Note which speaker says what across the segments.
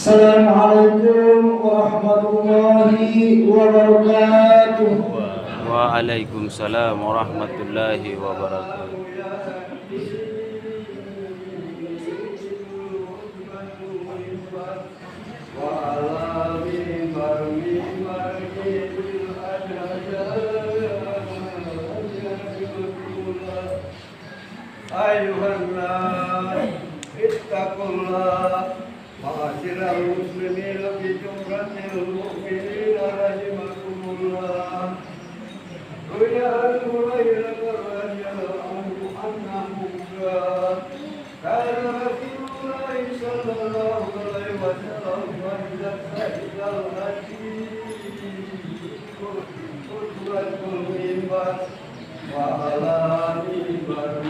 Speaker 1: Assalamualaikum warahmatullahi wabarakatuh.
Speaker 2: Waalaikumsalam warahmatullahi wabarakatuh.
Speaker 3: Ayuhannas ittaqullah ma'asyiral muslimin fi jumlatil mu'minin rahimakumullah. Ruya al-Hurairah radhiyallahu anhu kana Rasulullah sallallahu alaihi wasallam idza sa'ida al-hajj qutbatul minbar wa ala minbar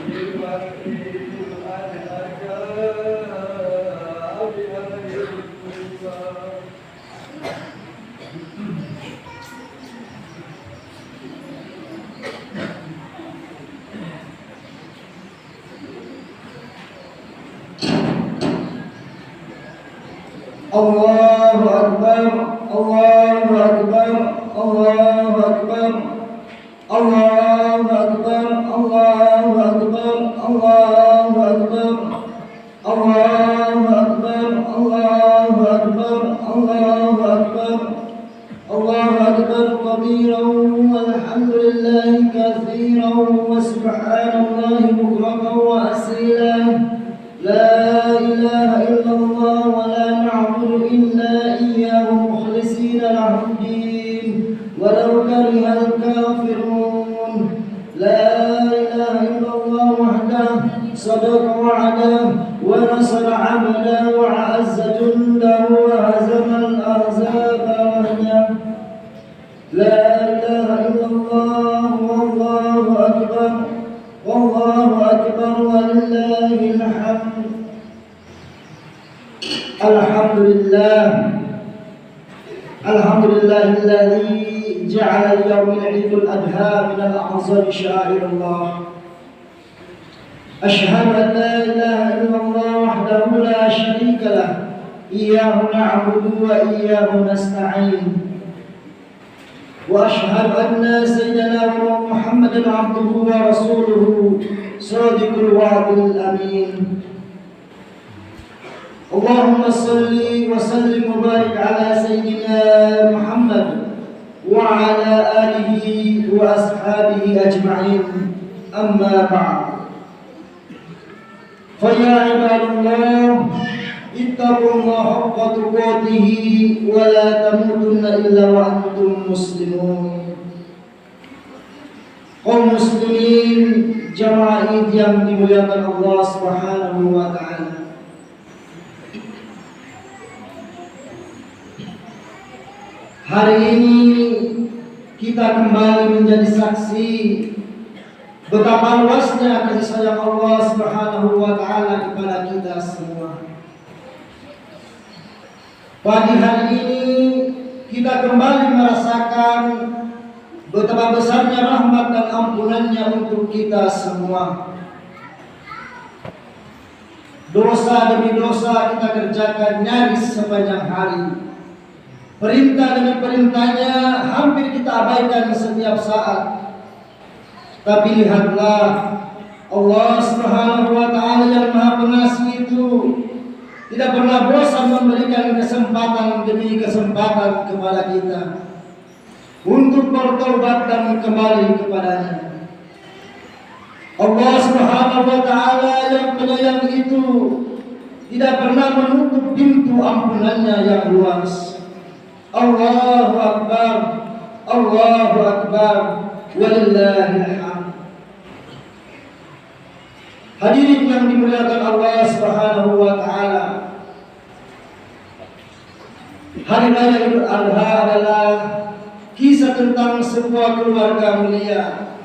Speaker 1: Allahu Akbar, Allahu Akbar, Allahu Akbar, Allahu Akbar, Allahu Akbar, Allahu Akbar, Allahu Akbar, Allahu Akbar, Allahu Akbar, Allahu Akbar kabiran walhamdulillahi katsiran wa subhanallahi bukratan wa asila. La ilaha illallah wa la na'budu illa iyyahu mukhlisina lahu ad-din walau karihal kafirun. La ilaha illallah wahdahu sadaqa wa'adahu wa nasara 'abdahu wa 'azza jundahu wa hazama al-ahzaba wahdahu. La ilaha illallah wallahu akbar. Wallahu akbar walillahil hamd. Alhamdulillahilladzi ja'ala yawmal 'idul adha min al-a'zami sya'airullah. Ashhadu an la ilaha illallah wahdahu la syarika lah. Iyyahu na'budu wa iyyahu nasta'in. Wa ashhadu anna sayyidina Muhammadan 'abduhu wa rasuluhu shadiqul wa'dil amin. Allahumma salli wa sallim wa barik ala sayyidina Muhammad wa ala alihi wa ashabihi ajma'in. Amma ba'd. Fa ya ibadallah ittaqullaha haqqa tuqatih wa la tamutunna illa wa antum muslimun. Kaum muslimin jamaah Id yang dimuliakan Allah Subhanahu wa taala. Hari ini kita kembali menjadi saksi betapa luasnya kasih sayang Allah Subhanahu wa taala kepada kita semua. Pagi hari ini kita kembali merasakan betapa besarnya rahmat dan ampunannya untuk kita semua. Dosa demi dosa kita kerjakan nyaris sepanjang hari. Perintah demi perintahnya hampir kita abaikan setiap saat. Tapi lihatlah, Allah Subhanahu wa Ta'ala yang Maha Pengasih itu tidak pernah bosan memberikan kesempatan demi kesempatan kepada kita untuk bertobat dan kembali kepadanya. Allah Subhanahu wa Ta'ala yang penyayang itu tidak pernah menutup pintu ampunannya yang luas. Allahu Akbar, Allahu Akbar, walillahil hamd. Hadirin yang dimuliakan Allah Subhanahu wa Ta'ala, Hari Raya Idul Adha adalah kisah tentang sebuah keluarga mulia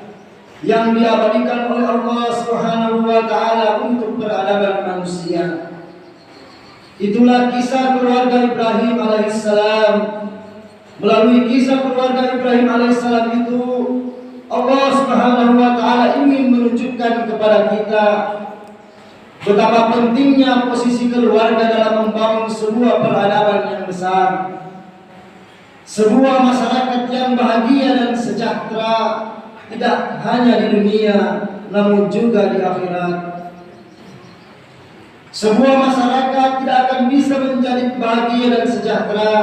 Speaker 1: yang diabadikan oleh Allah Subhanahu wa Ta'ala untuk peradaban manusia. Itulah kisah keluarga Ibrahim alaihissalam. Melalui kisah keluarga Ibrahim alaihissalam itu, Allah Subhanahu wa Ta'ala ingin menunjukkan kepada kita betapa pentingnya posisi keluarga dalam membangun sebuah peradaban yang besar, sebuah masyarakat yang bahagia dan sejahtera, tidak hanya di dunia namun juga di akhirat. Sebuah masyarakat tidak akan bisa menjadi bahagia dan sejahtera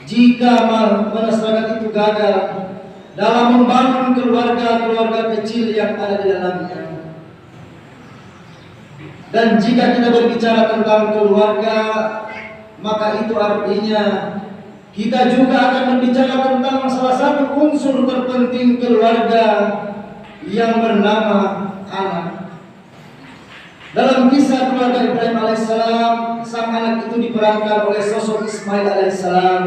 Speaker 1: jika masyarakat itu gagal dalam membangun keluarga-keluarga kecil yang ada di dalamnya. Dan jika kita berbicara tentang keluarga, maka itu artinya kita juga akan berbicara tentang salah satu unsur terpenting keluarga yang bernama anak. Dalam kisah keluarga Ibrahim alaihissalam, sang anak itu diperankan oleh sosok Ismail alaihissalam.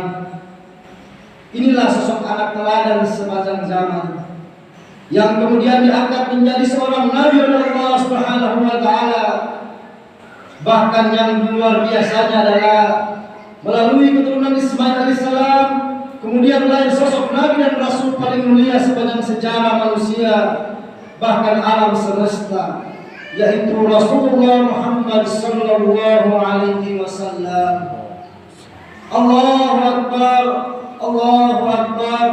Speaker 1: Inilah sosok anak teladan sepanjang zaman yang kemudian diangkat menjadi seorang nabi oleh Allah Subhanahu wa Ta'ala. Bahkan yang luar biasanya adalah melalui keturunan Ismail alaihissalam kemudian lahir sosok nabi dan rasul paling mulia sepanjang sejarah manusia bahkan alam semesta, yaitu Rasulullah Muhammad sallallahu alaihi wasallam. Allahu Akbar, Allahu Akbar,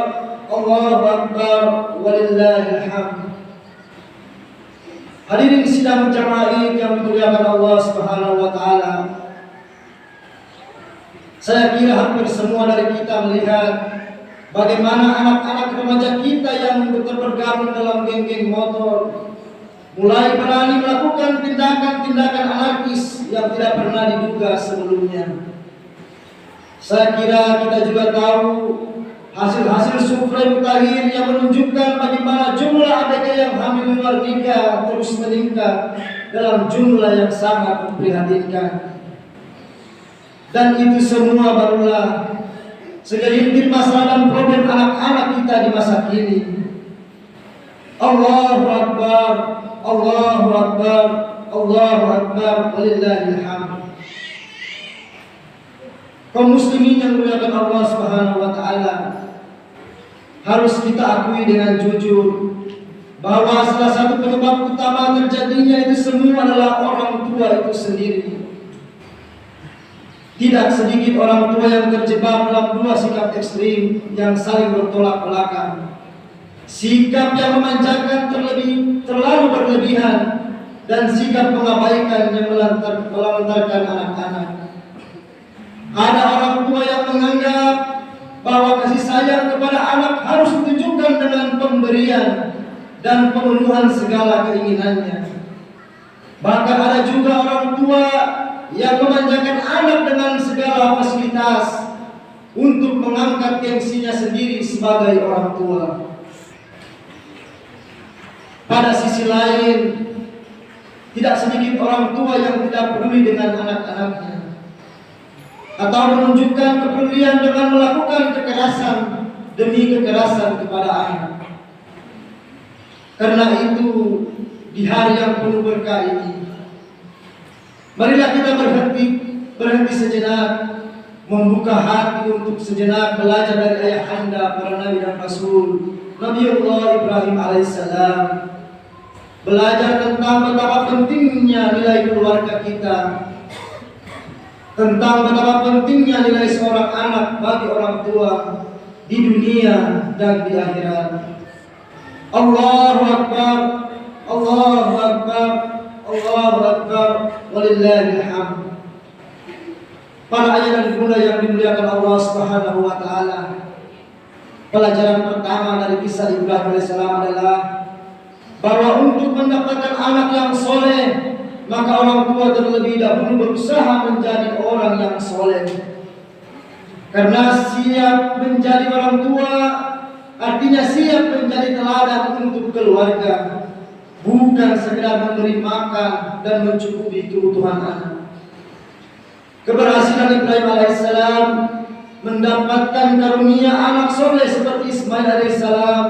Speaker 1: Allahu Akbar, walillahil hamd. Hadirin sidang jamaah yang dimuliakan Allah Subhanahu wa Ta'ala, saya kira hampir semua dari kita melihat bagaimana anak-anak remaja kita yang bergabung dalam geng-geng motor mulai berani melakukan tindakan-tindakan anarkis yang tidak pernah diduga sebelumnya. Saya kira kita juga tahu hasil-hasil survei mutakhir yang menunjukkan bagaimana jumlah ABG yang hamil luar nikah terus meningkat dalam jumlah yang sangat memprihatinkan. Dan itu semua barulah segelintir masalah dan problem anak-anak kita di masa kini. Allahu Akbar, Allahu Akbar, Allahu Akbar, walillahil hamd. Kaum muslimin yang dimuliakan Allah Subhanahu wa Ta'ala, harus kita akui dengan jujur bahwa salah satu penyebab utama terjadinya itu semua adalah orang tua itu sendiri. Tidak sedikit orang tua yang terjebak dalam dua sikap ekstrim yang saling bertolak belakang. Sikap yang memanjakan terlalu berlebihan dan sikap mengabaikan yang melantarkan anak-anak. Ada orang tua yang menganggap bahwa kasih sayang kepada anak harus ditunjukkan dengan pemberian dan pemenuhan segala keinginannya. Bahkan ada juga orang tua yang memanjakan anak dengan segala fasilitas untuk mengangkat gengsinya sendiri sebagai orang tua. Pada sisi lain, tidak sedikit orang tua yang tidak peduli dengan anak-anaknya atau menunjukkan kepedulian dengan melakukan kekerasan demi kekerasan kepada anak. Karena itu, di hari yang penuh berkah ini, marilah kita berhenti sejenak, membuka hati untuk sejenak belajar dari ayahanda para nabi dan rasul, Nabiullah Ibrahim alaihissalam. Belajar tentang betapa pentingnya nilai keluarga kita. tentang betapa pentingnya nilai seorang anak bagi orang tua di dunia dan di akhirat. Allahu Akbar, Allahu Akbar, Allahu Akbar, walillahil hamd. Para ayah dan bunda yang dimuliakan Allah Subhanahu wa taala. Pelajaran pertama dari kisah Ibrahim alaihissalam adalah bahwa untuk mendapatkan anak yang soleh, maka orang tua terlebih dahulu berusaha menjadi orang yang soleh. Karena siap menjadi orang tua artinya siap menjadi teladan untuk keluarga, bukan sekedar memberi makan dan mencukupi kebutuhan anak. Keberhasilan Ibrahim alaihissalam mendapatkan karunia anak soleh seperti Ismail alaihissalam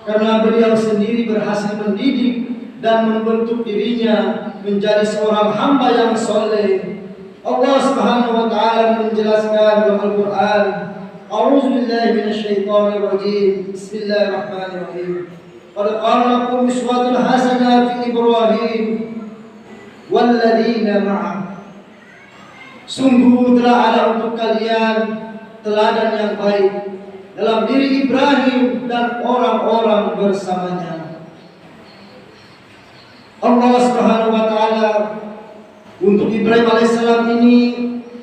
Speaker 1: karena beliau sendiri berhasil mendidik dan membentuk dirinya menjadi seorang hamba yang soleh. Allah Subhanahu wa taala menjelaskan dalam Al-Qur'an, A'udzu billahi minasyaitonir rajim. Bismillahirrahmanirrahim. Qad qala lakum uswatun hasanah fi Ibrahim walladzina ma'ah. Sungguh telah ada untuk kalian teladan yang baik dalam diri Ibrahim dan orang-orang bersamanya. Allah Subhanahu wa taala untuk Ibrahim alaihissalam ini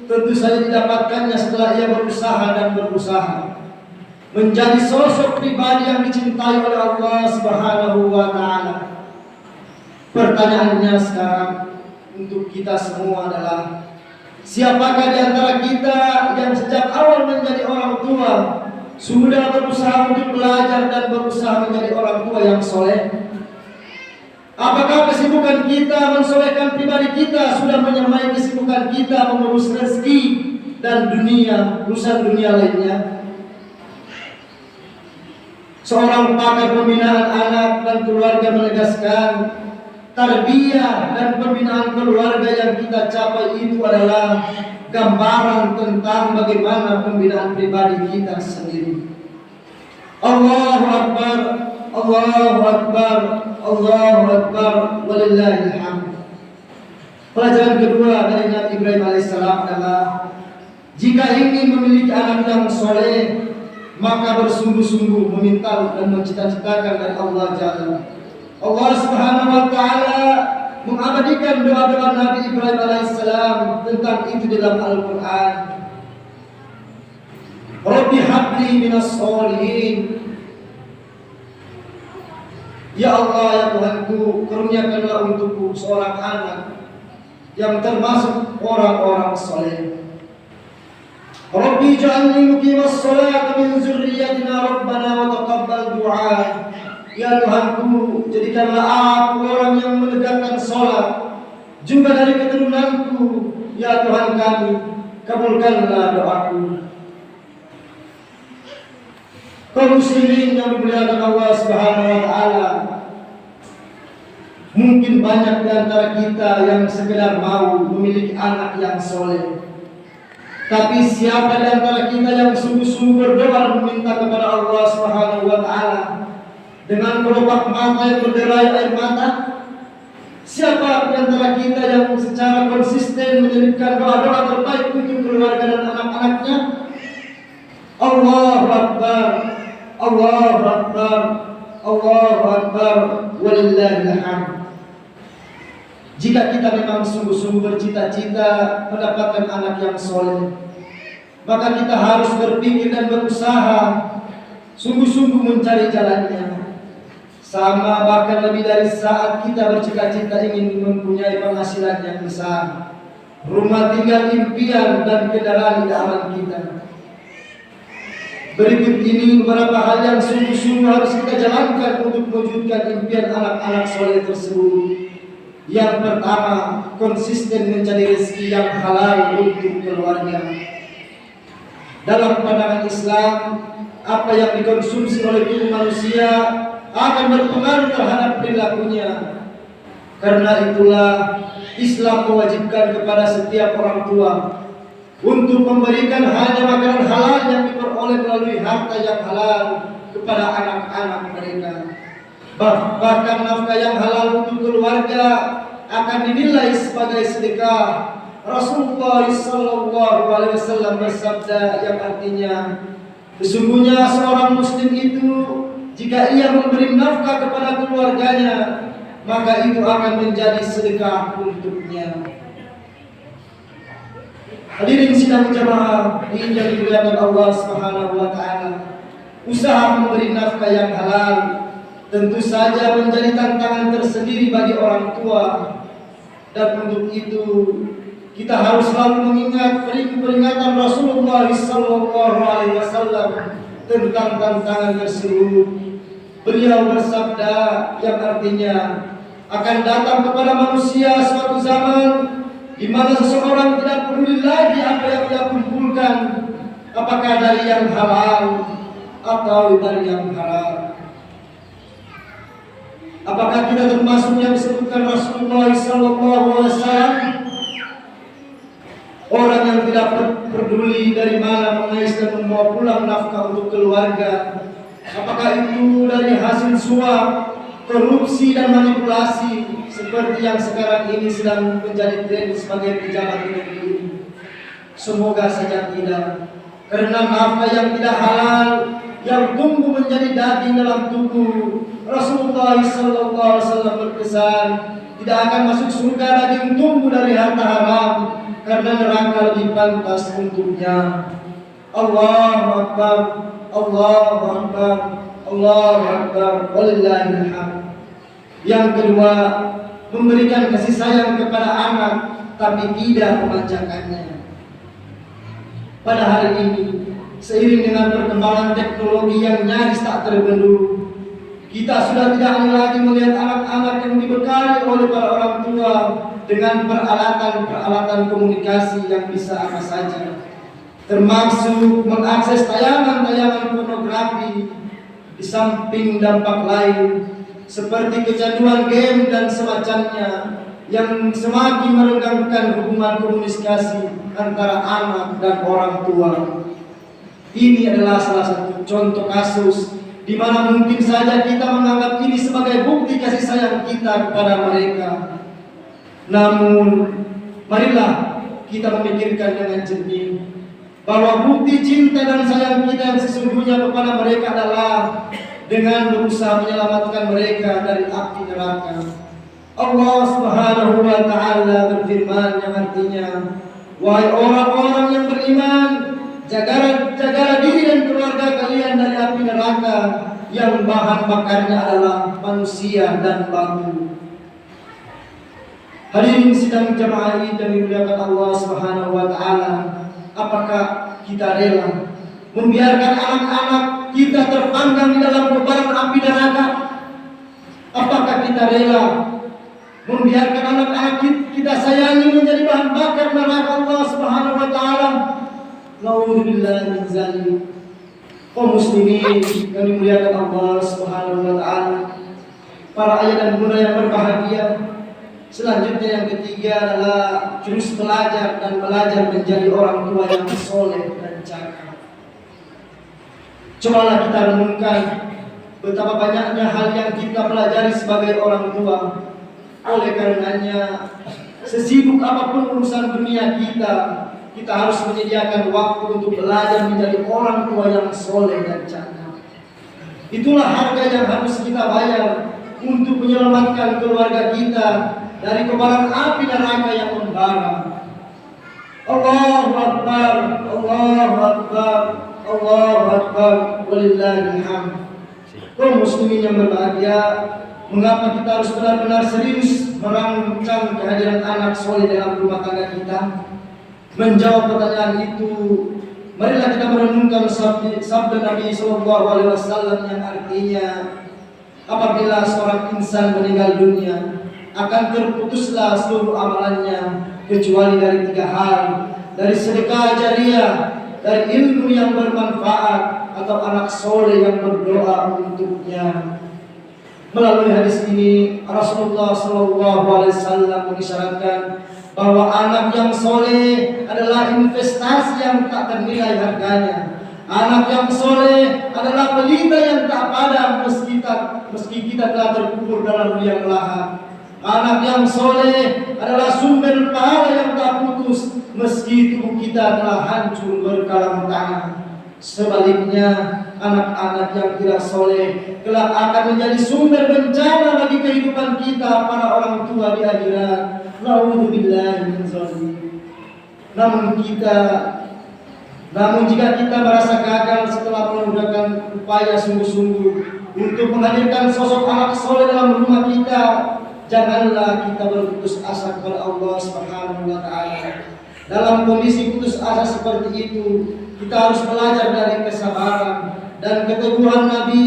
Speaker 1: tentu saja didapatkannya setelah ia berusaha dan berusaha menjadi sosok pribadi yang dicintai oleh Allah Subhanahu wa taala. Pertanyaannya sekarang untuk kita semua adalah, siapakah di antara kita yang sejak awal menjadi orang tua sudah berusaha untuk belajar dan berusaha menjadi orang tua yang soleh? Apakah kesibukan kita mensolehkan pribadi kita sudah menyamai kesibukan kita mengurus rezeki dan dunia, urusan dunia lainnya? Seorang pakar pembinaan anak dan keluarga menegaskan, tarbiyah dan pembinaan keluarga yang kita capai itu adalah gambaran tentang bagaimana pembinaan pribadi kita sendiri. Allahu Akbar, Allahu Akbar, Allahu Akbar, walillahil hamd. Pelajaran kedua dari Nabi Ibrahim alaihissalam adalah, jika ingin memiliki anak yang soleh, maka bersungguh-sungguh meminta dan mencita-citakan dari Allah Jalla. Allah Subhanahu wa taala mengabadikan doa-doa Nabi Ibrahim alaihissalam tentang itu dalam Al-Qur'an. Rabbi habli minas sholihin. Ya Allah, ya Tuhanku, karuniakanlah untukku seorang anak yang termasuk orang-orang soleh. Rabbi ja'alni muqimas sholati min dzurriyyatina rabbana wa taqabbal du'a. Ya Tuhanku, jadikanlah aku orang yang menegakkan sholat juga dari keturunanku. Ya Tuhan kami, kabulkanlah doaku. Kaum muslimin yang dimuliakan Allah Subhanahu wa taala, mungkin banyak di antara kita yang sekedar mau memiliki anak yang soleh. Tapi siapa di antara kita yang sungguh-sungguh berdoa meminta kepada Allah Subhanahu wa taala dengan kelopak mata yang berderai air mata? Siapa di antara kita yang secara konsisten menyelipkan doa-doa terbaik untuk keluarga dan anak-anaknya? Allahu Akbar, Allahu Akbar, Allahu Akbar, walillahil hamd. Jika kita memang sungguh-sungguh bercita-cita mendapatkan anak yang soleh, maka kita harus berpikir dan berusaha sungguh-sungguh mencari jalannya. Sama bahkan lebih dari saat kita bercita-cita ingin mempunyai penghasilan yang besar, rumah tinggal impian dan kendaraan idaman kita. Berikut ini beberapa hal yang sungguh-sungguh harus kita jalankan untuk mewujudkan impian anak-anak soleh tersebut. Yang pertama, konsisten mencari rezeki yang halal untuk keluarga. Dalam pandangan Islam, apa yang dikonsumsi oleh tubuh manusia akan berpengaruh terhadap perilakunya. Karena itulah Islam mewajibkan kepada setiap orang tua untuk memberikan hanya makanan halal yang diperoleh melalui harta yang halal kepada anak-anak mereka. Bahkan nafkah yang halal untuk keluarga akan dinilai sebagai sedekah Rasulullah sallallahu alaihi wasallam bersabda yang artinya, sesungguhnya seorang muslim itu jika ia memberi nafkah kepada keluarganya, maka itu akan menjadi sedekah untuknya. Hadirin sidang jamaah yang dimuliakan Allah Subhanahu wa taala, usaha memberi nafkah yang halal tentu saja menjadi tantangan tersendiri bagi orang tua, dan untuk itu kita harus selalu mengingat peringatan Rasulullah sallallahu alaihi wasallam tentang tantangan tersebut. Beliau bersabda yang artinya, akan datang kepada manusia suatu zaman di mana seseorang tidak peduli lagi apa yang dia kumpulkan, apakah dari yang halal atau dari yang haram. Apakah kita termasuk yang disebutkan Rasulullah SAW, orang yang tidak peduli dari mana mengais dan membawa pulang nafkah untuk keluarga? Apakah itu dari hasil suap, korupsi dan manipulasi seperti yang sekarang ini sedang menjadi tren sebagai pejabat negeri? Semoga saja tidak, karena nafkah yang tidak halal yang tumbuh menjadi daging dalam tubuh, Rasulullah SAW berpesan, tidak akan masuk surga daging tumbuh dari harta haram, karena neraka lebih pantas untuknya. Allahu Akbar, Allahu Akbar, Allahu Akbar, walillahil hamd. Yang kedua, memberikan kasih sayang kepada anak tapi tidak memanjakannya. Pada hari ini, seiring dengan perkembangan teknologi yang nyaris tak terbendung, kita sudah tidak lagi melihat anak-anak yang dibekali oleh para orang tua dengan peralatan komunikasi yang bisa apa saja, termasuk mengakses tayangan-tayangan pornografi. Di samping dampak lain seperti kecanduan game dan semacamnya yang semakin merenggangkan hubungan komunikasi antara anak dan orang tua. Ini adalah salah satu contoh kasus di mana mungkin saja kita menganggap ini sebagai bukti kasih sayang kita kepada mereka. Namun, marilah kita memikirkan dengan jernih bahwa bukti cinta dan sayang kita yang sesungguhnya kepada mereka adalah dengan berusaha menyelamatkan mereka dari api neraka. Allah Subhanahu wa taala berfirman yang artinya, wahai orang-orang yang beriman, jagalah diri dan keluarga kalian dari api neraka yang bahan bakarnya adalah manusia dan batu. Hadirin sidang jamaah yang dimuliakan Allah Subhanahu wa taala, apakah kita rela membiarkan anak-anak kita terpanggang di dalam kobaran api neraka? Apakah kita rela membiarkan anak-anak kita sayangi menjadi bahan bakar neraka Allah Subhanahu wa taala? Nauzubillahi min zalik. Kaum muslimin yang dimuliakan Allah Subhanahu wa taala, para ayah dan bunda yang berbahagia, selanjutnya yang ketiga adalah terus belajar dan belajar menjadi orang tua yang soleh dan cakap. Cobalah kita renungkan betapa banyaknya hal yang kita pelajari sebagai orang tua. Oleh karenanya, sesibuk apapun urusan dunia kita harus menyediakan waktu untuk belajar menjadi orang tua yang soleh dan cakap. Itulah harga yang harus kita bayar untuk menyelamatkan keluarga kita dari kobaran api neraka yang membara. Allahu Akbar, Allahu Akbar, Allahu Akbar, walillahil hamd. Kaum muslimin yang berbahagia, mengapa kita harus benar-benar serius merancang kehadiran anak soleh dalam rumah tangga kita? Menjawab pertanyaan itu, marilah kita merenungkan sabda Nabi SAW yang artinya, apabila seorang insan meninggal dunia, akan terputuslah seluruh amalannya kecuali dari 3 hal: dari sedekah jariah, dari ilmu yang bermanfaat, atau anak soleh yang berdoa untuknya. Melalui hadis ini, Rasulullah SAW mengisyaratkan bahwa anak yang soleh adalah investasi yang tak ternilai harganya. Anak yang soleh adalah pelita yang tak padam meski kita telah terkubur dalam liang lahat. Anak yang soleh adalah sumber pahala yang tak putus meski tubuh kita telah hancur berkalang tangan. Sebaliknya, anak-anak yang tidak soleh kelak akan menjadi sumber bencana bagi kehidupan kita para orang tua di akhirat. Na'udzubillahi min dzalik. Namun jika kita merasa gagal setelah menggunakan upaya sungguh-sungguh untuk menghadirkan sosok anak soleh dalam rumah kita, janganlah kita berputus asa kepada Allah Subhanahu wa taala. Dalam kondisi putus asa seperti itu, kita harus belajar dari kesabaran dan keteguhan Nabi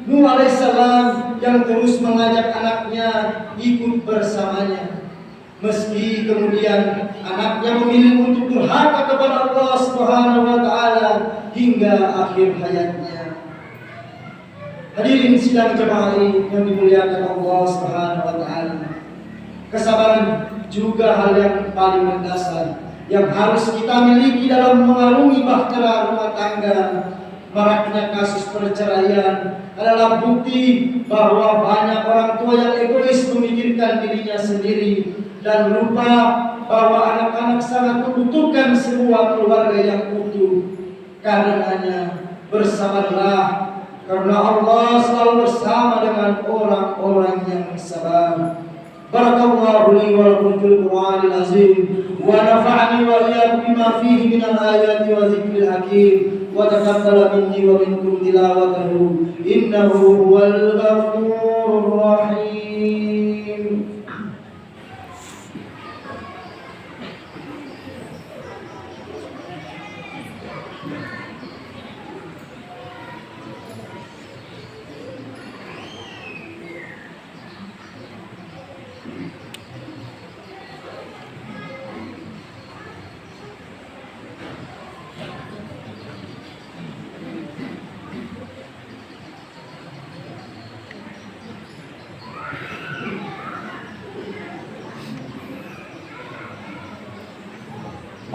Speaker 1: Nuh alaihissalam yang terus mengajak anaknya ikut bersamanya. Meski kemudian anaknya memilih untuk durhaka kepada Allah Subhanahu wa taala hingga akhir hayatnya. Hadirin sidang jemaah yang dimuliakan Allah Subhanahu wa taala. Kesabaran juga hal yang paling mendasar yang harus kita miliki dalam mengarungi bahtera rumah tangga. Maraknya kasus perceraian adalah bukti bahwa banyak orang tua yang egois memikirkan dirinya sendiri dan lupa bahwa anak-anak sangat membutuhkan sebuah keluarga yang utuh. Karenanya bersabarlah, karena Allah selalu bersama dengan orang-orang yang sabar. Barakallahu li wa lakum fil Qur'anil azim wa nafa'ani wa iyyakum bima fihi minal ayati wa dzikril hakim wa taqabbala minni wa minkum tilawatahu innahu huwal ghafurur rahim.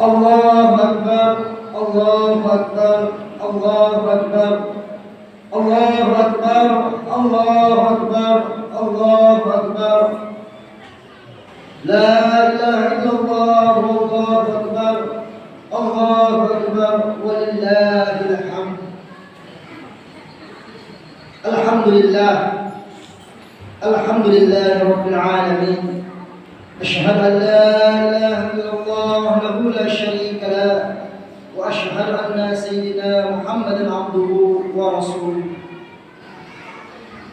Speaker 1: Allahu Akbar, Allahu Akbar, Allahu Akbar, Allahu Akbar, Allahu Akbar, Allahu Akbar. La ilaha illallah, Allahu Akbar, Allahu Akbar, walillahil hamd. Alhamdulillah, alhamdulillah rabbil alamin. أشهد أن لا إله إلا الله وحده لا شريك له وأشهد أن سيدنا محمدا عبده ورسوله.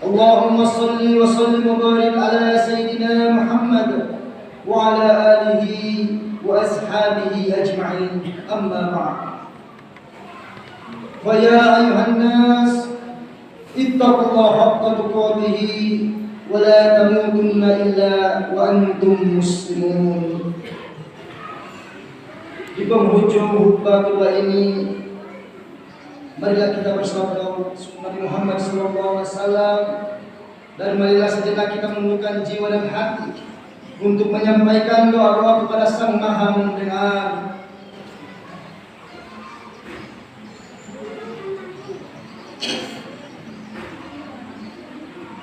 Speaker 1: اللهم صل وسلم وبارك على سيدنا محمد وعلى آله وأصحابه أجمعين. أما بعد، فيا أيها الناس اتقوا الله حق تقاته ولا تموتن إلا وأنتم مسلمون. Di penghujung khutbah kedua ini, marilah kita bersalawat Nabi Muhammad SAW dan marilah sejenak kita menundukkan jiwa dan hati untuk menyampaikan doa-doa kepada Sang Maha Mendengar.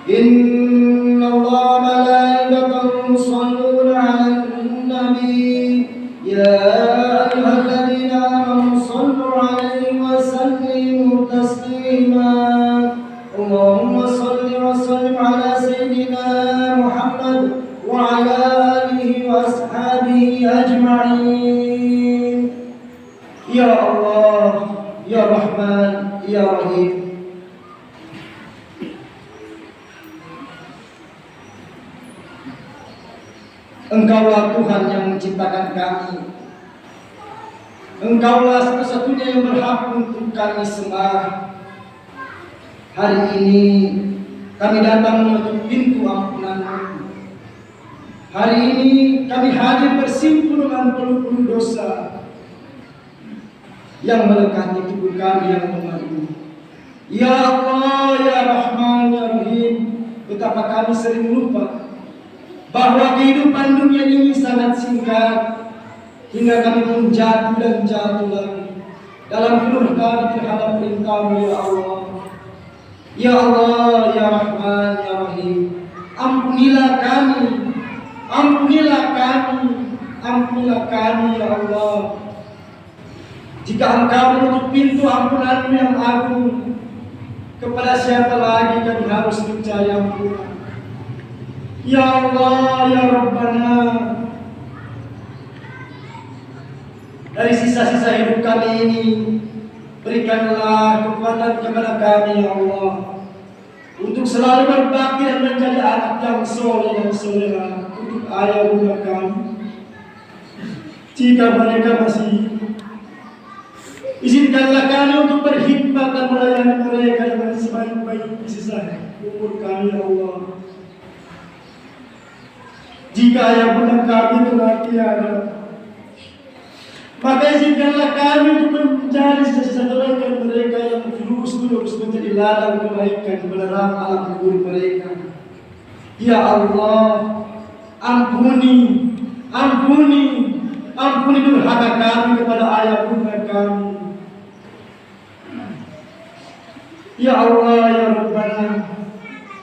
Speaker 1: Inna Allah malaikatahu yusholluna 'alan nabi ya ayyuhalladzina amanu shallu 'alaihi wa sallimu taslima. Allahumma shalli wa sallim 'ala sayyidina Muhammad wa 'ala alihi wa ashabihi ajma'in. Ya Allah, ya Rahman, ya Rahim. Engkaulah Tuhan yang menciptakan kami. Engkaulah satu-satunya yang berhak untuk kami sembah. Hari ini kami datang mengetuk pintu ampunan-Mu. Hari ini kami hadir bersimpuh dengan peluh-peluh dosa yang melekati tubuh kami yang lemah ini. Ya Allah, ya Rahman, ya Rahim, betapa kami sering lupa bahwa kehidupan dunia ini sangat singkat, hingga kami pun jatuh dan jatuh lagi dalam penuh kami terhadap perintah-Mu, ya Allah. Ya Allah, ya Rahman, ya Rahim, ampuni ampunilah kami, ampunilah kami, ampunilah kami ya Allah. Jika Engkau menutup pintu ampunan-Mu yang agung, kepada siapa lagi kami harus mencari ampunan? Ya Allah, ya Rabbana, dari sisa-sisa hidup kami ini, berikanlah kekuatan kepada kami ya Allah, untuk selalu berbakti dan menjadi anak yang soleh dan soleha untuk ayah bunda kami. Jika mereka masih, izinkanlah kami untuk berkhidmat dan melayani mereka dengan sebaik-baik sisa umur kami ya Allah. Jika ayah bunda kami telah tiada, maka izinkanlah kami untuk mencari sisa-sisa kebaikan mereka yang terus menjadi ladang kebaikan menerang alam kubur mereka. Ya Allah, ampuni, ampuni, ampuni durhaka kami kepada ayah bunda kami. Ya Allah, ya Rabbana,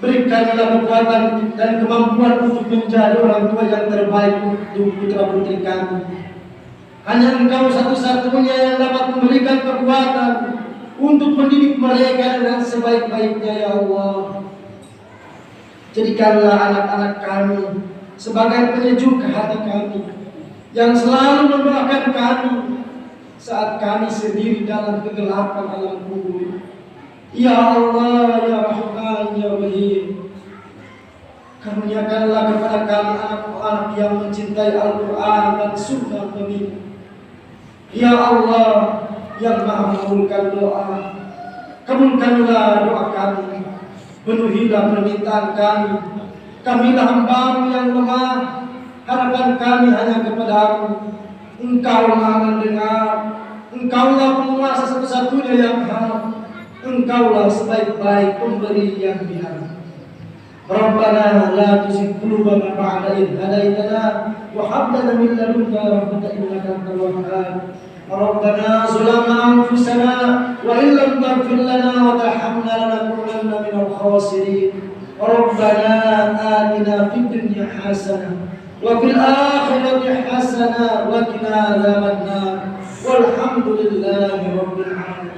Speaker 1: berikanlah kekuatan dan kemampuan untuk menjadi orang tua yang terbaik untuk putra putri kami. Hanya Engkau satu-satunya yang dapat memberikan kekuatan untuk mendidik mereka dengan sebaik-baiknya ya Allah. Jadikanlah anak-anak kami sebagai penyejuk hati kami, yang selalu mendoakan kami saat kami sendiri dalam kegelapan alam kubur. Ya Allah, ya Rahman, ya Rahim, karuniakanlah kepada kami anak-anak yang mencintai Al-Quran dan Sunnah Nabi. Ya Allah, yang Maha mengabulkan doa, kabulkanlah doa kami, penuhilah permintaan kami. Kamilah hamba-Mu yang lemah, harapan kami hanya kepadamu. Engkau Maha mendengar, Engkaulah penguasa satu-satunya yang hak, Engkaulah sebaik-baik pemberi yang biar. Rabbana la tuzigh qulubana ba'da idh hadaitana wa hab lana min ladunka rahmatan innaka antal wahhab. Rabbana zalamna anfusana wa in lam taghfir lana wa tarhamna lanakunanna minal khasirin. Rabbana atina fid dunya hasanah wa fil akhirati hasanah wa qina adzabannar. Walhamdulillahi rabbil alamin.